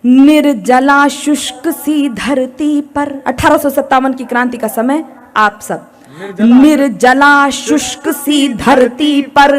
निर्जला शुष्क सी धरती पर, 1857 की क्रांति का समय, आप सब निर्जला शुष्क सी धरती पर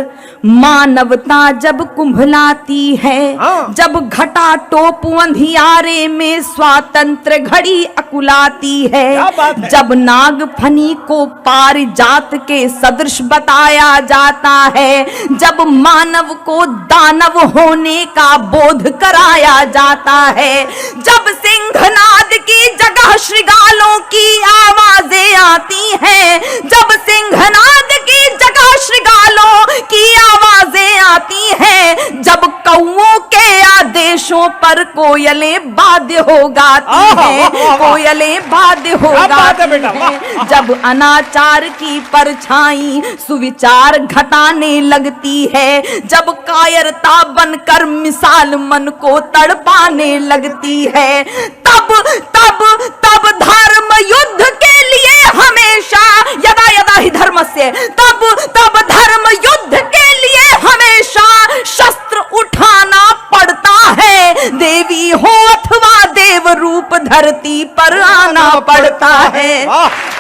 मानवता जब कुंभलाती है, जब घटा टोप अंधियारे में स्वातंत्र घड़ी अकुलाती है, जब नागफनी को पारिजात के सदृश बताया जाता है, जब मानव को दानव होने का बोध कराया जाता है, जब सिंहनाद की जगह श्रृगालों की आवाजें आती हैं, जब सिंहनाद की जगह श्रृगालों की आवाजें आती हैं, जब कौओं के आदेशों पर कोयलें बाध्य हो गाती हैं, कोयलें बाध्य हो गाती हैं, जब अनाचार की परछाई सुविचार घटाने लगती है, जब कायरता बनकर मिसाल मन को तड़पाने लगती है, तब तब तब धर्म युद्ध के लिए हमेशा यदा यदा ही धर्मस्य, तब तब धर्म युद्ध के लिए हमेशा शस्त्र उठाना पड़ता है, देवी हो अथवा देव रूप धरती पर आना पड़ता है,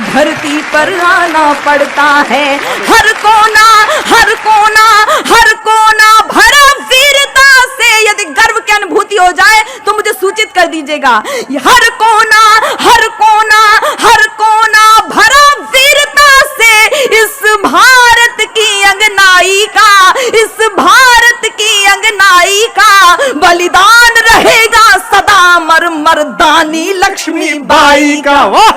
धरती पर आना पड़ता है, हर कोना हर कोना हर कोना भरा वीरता से। यदि गर्व की अनुभूति हो जाए तो मुझे सूचित कर दीजिएगा। हर कोना हर कोना हर कोना भरा वीरता से इस भारत की अंगनाई का, इस भारत की अंगनाई का बलिदान रहेगा सदा मर मर्दानी लक्ष्मी बाई का। वाह,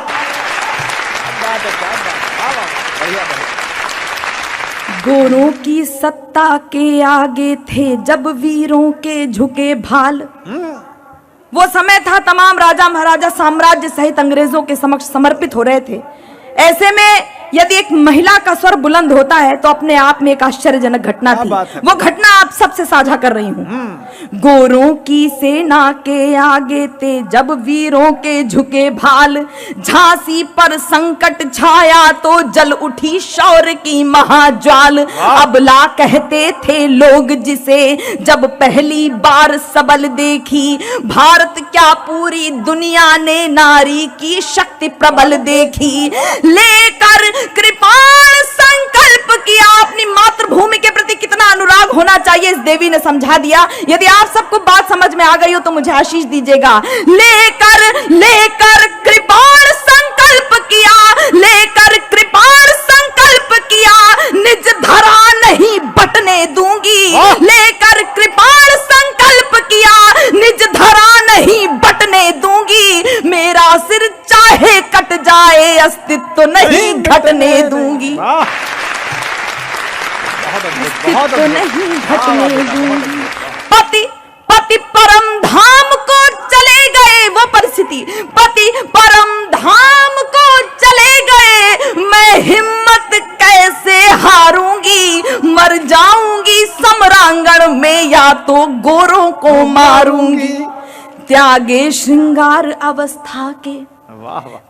गोरों की सत्ता के आगे थे जब वीरों के झुके भाल। वो समय था तमाम राजा महाराजा साम्राज्य सहित अंग्रेजों के समक्ष समर्पित हो रहे थे। ऐसे में यदि एक महिला का स्वर बुलंद होता है तो अपने आप में एक आश्चर्यजनक घटना थी। वो घटना आप सबसे साझा कर रही हूँ। गोरों की सेना के आगे थे जब वीरों के झुके भाल, झांसी पर संकट छाया तो जल उठी शौर्य की महाज्वाल। अबला कहते थे लोग जिसे जब पहली बार सबल देखी, भारत क्या पूरी दुनिया ने नारी की शक्ति प्रबल देखी। लेकर कृपाण संकल्प किया, अपनी मातृभूमि के प्रति कितना अनुराग होना चाहिए इस देवी ने समझा दिया। यदि आप सबको बात समझ में आ गई हो तो मुझे आशीष दीजिएगा। लेकर लेकर कृपाण संकल्प किया, लेकर कृपाण संकल्प किया, निज धरा नहीं बटने दूंगी। लेकर कृपाण संकल्प किया, निज धरा नहीं बटने दूंगी। मेरा सिर चाहे कट जाए अस्तित्व नहीं घटने दूंगी, अस्तित्व नहीं घटने दूंगी। पति पति परम धाम को चले गए, वो परिस्थिति, पति परम धाम को चले गए, मैं हिम्मत कैसे हारूंगी। मर जाऊंगी समरांगण में या तो गोरों को मारूंगी। त्यागे श्रृंगार अवस्था के,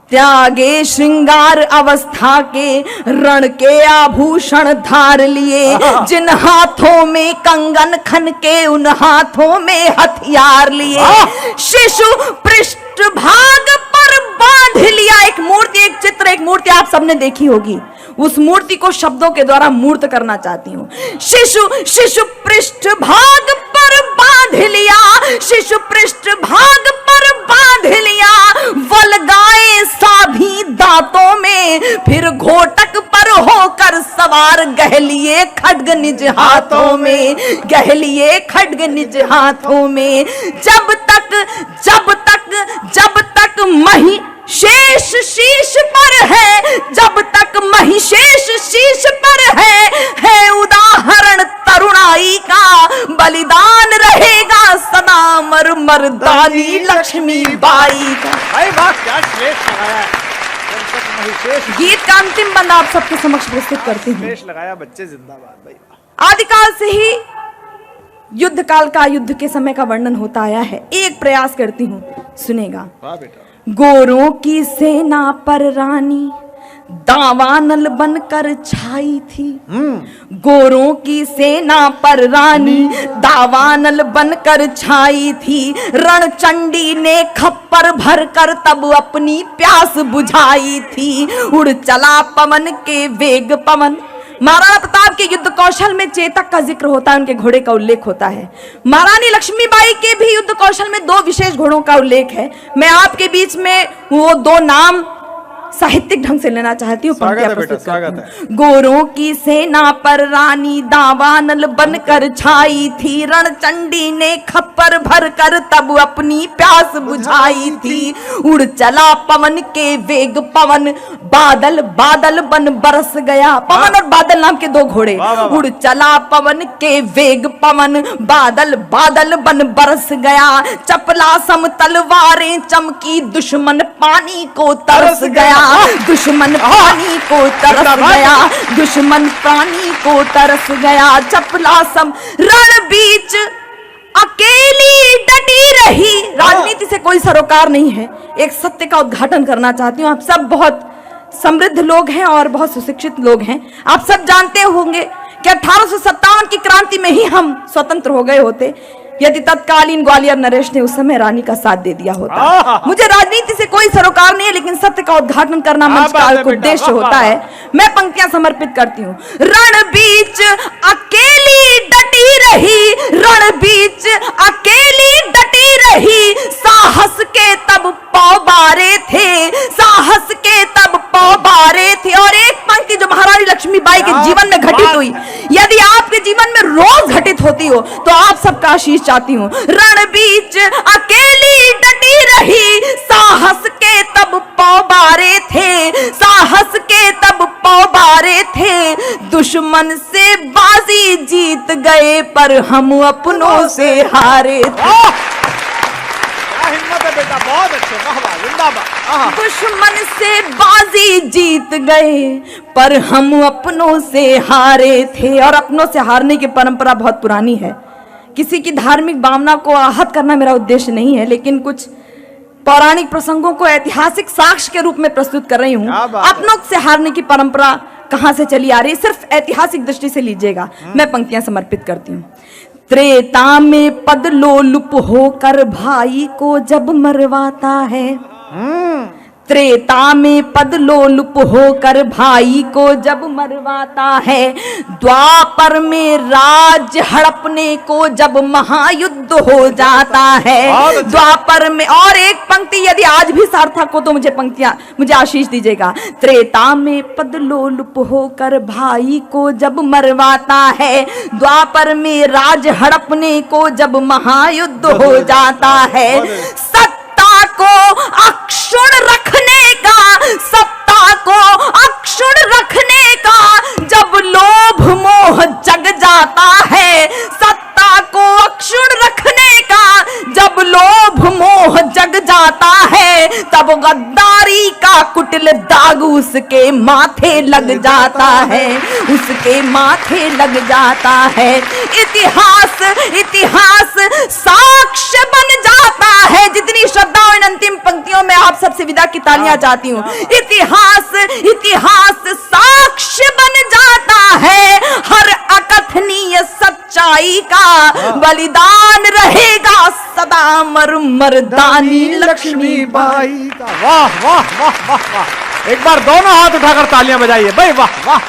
त्यागे श्रृंगार अवस्था के, रण के आभूषण धार लिए। जिन हाथों में कंगन खन के उन हाथों में हथियार लिए। शिशु पृष्ठ भाग पर बांध लिया। एक मूर्ति, एक चित्र, एक मूर्ति आप सबने देखी होगी। उस मूर्ति को शब्दों के द्वारा मूर्त करना चाहती हूँ। शिशु शिशु पृष्ठ भाग पर बांध लिया, शिशु पृष्ठ भाग पर बांध लिया। वलगाए साभी दांतों में, फिर घोटक पर होकर सवार गहलिए खड्ग निज हाथों में, गहलिए खड्ग निज हाथों में। जब तक जब तक जब तक मही शेष शीश पर है, जब तक महिषेष शीश पर है उदाहरण तरुणाई का। बलिदान रहेगा सदा मर मर्दानी लक्ष्मी बाई का। क्या श्रेष्ठ लगाया है। गीत का अंतिम बंद आप सबके समक्ष प्रस्तुत करती हूँ। श्रेष्ठ लगाया, बच्चे जिंदाबाद भाई। आदिकाल से ही युद्ध काल का, युद्ध के समय का वर्णन होता आया है। एक प्रयास करती हूँ, सुनेगा। वाह बेटा। गोरों की सेना पर रानी दावानल बनकर छाई थी गोरों की सेना पर रानी, दावानल बनकर छाई थी। रणचंडी ने खप्पर भर कर तब अपनी प्यास बुझाई थी। उड़ चला पवन के वेग पवन। महाराणा प्रताप के युद्ध कौशल में चेतक का जिक्र होता है, उनके घोड़े का उल्लेख होता है। महारानी लक्ष्मीबाई के भी युद्ध कौशल में 2 विशेष घोड़ों का उल्लेख है। मैं आपके बीच में वो 2 नाम साहित्यिक ढंग से लेना चाहती हूँ। गोरों की सेना पर रानी, दावानल बनकर छाई थी। रणचंडी ने खप्पर भर कर तब अपनी प्यास बुझाई थी। उड़ चला पवन के वेग पवन, बादल बादल बन बरस गया। पवन और बादल नाम के 2 घोड़े। उड़ चला पवन के वेग पवन, बादल बादल बन बरस गया। चपला सम तलवारें चमकी, दुश्मन पानी को तरस गया। दुश्मन पानी को तरस गया, दुश्मन पानी को तरस गया। चपला सम रण बीच अकेली डटी रही। राजनीति से कोई सरोकार नहीं है। एक सत्य का उद्घाटन करना चाहती हूँ। आप सब बहुत समृद्ध लोग हैं और बहुत सुशिक्षित लोग हैं। आप सब जानते होंगे कि 1857 की क्रांति में ही हम स्वतंत्र हो गए होते यदि तत्कालीन ग्वालियर नरेश ने उस समय रानी का साथ दे दिया होता। मुझे राजनीति से कोई सरोकार नहीं है, लेकिन सत्य का उद्घाटन करना मंच का एक उद्देश्य होता है। मैं पंक्तियां समर्पित करती हूँ। रण बीच अकेली डटी रही, रण बीच अकेली डटी रही। साहस के तब पाँव बारे थे, साहस के तब पाँव बारे थे। और एक पंक्ति जो महारानी लक्ष्मीबाई के जीवन में घटित हुई, यदि आपके जीवन में रोज घटित होती हो तो आप सबका आशीष चाहती हूँ। रण बीच अकेली डटी रही, साहस के तब पाँव बारे थे, साहस के तब पाँव बारे थे। दुश्मन से बाजी जीत गए पर हम अपनों से हारे थे। हिम्मत है बेटा, बहुत अच्छे, वाह वाह, जिंदाबाद। दुश्मन से बाजी जीत गए पर हम अपनों से हारे थे। और अपनों से हारने की परंपरा बहुत पुरानी है। किसी की धार्मिक भावना को आहत करना मेरा उद्देश्य नहीं है, लेकिन कुछ पौराणिक प्रसंगों को ऐतिहासिक साक्ष्य के रूप में प्रस्तुत कर रही हूँ। अपनों से हारने की परंपरा कहां से चली आ रही है, सिर्फ ऐतिहासिक दृष्टि से लीजिएगा। मैं पंक्तियां समर्पित करती हूँ। त्रेता में पद लोलुप होकर भाई को जब मरवाता है, त्रेता में पद लोलुप होकर भाई को जब मरवाता है। द्वापर में राज हड़पने को जब महायुद्ध हो जाता है। द्वापर में और एक पंक्ति यदि आज भी सार्थक हो तो मुझे आशीष दीजिएगा। त्रेता में पद लोलुप होकर भाई को जब मरवाता है, द्वापर में राज हड़पने को जब महायुद्ध हो जाता है। सत्ता को अक्षुण रखने का, सत्ता को अक्षुण रखने का जब लोभ मोह जग जाता है। सत्ता को अक्षुण रखने का जब लोभ मोह जग जाता है, तब गद्दारी का कुटिल दाग उसके माथे लग जाता है, उसके माथे लग जाता है। इतिहास इतिहास साक्ष्य बन जाता है। जितनी श्रद्धा और अंतिम पंक्तियों में आप सबसे विदा की तालियां चाहती हूँ। इतिहास इतिहास साक्ष्य बन जाता है। हर अकथनीय सच्चाई का बलिदान रहेगा सदा मरदानी लक्ष्मीबाई का। वाह वाह वाह वाह वाह। एक बार दोनों हाथ उठाकर तालियां बजाइए भाई, वाह वाह।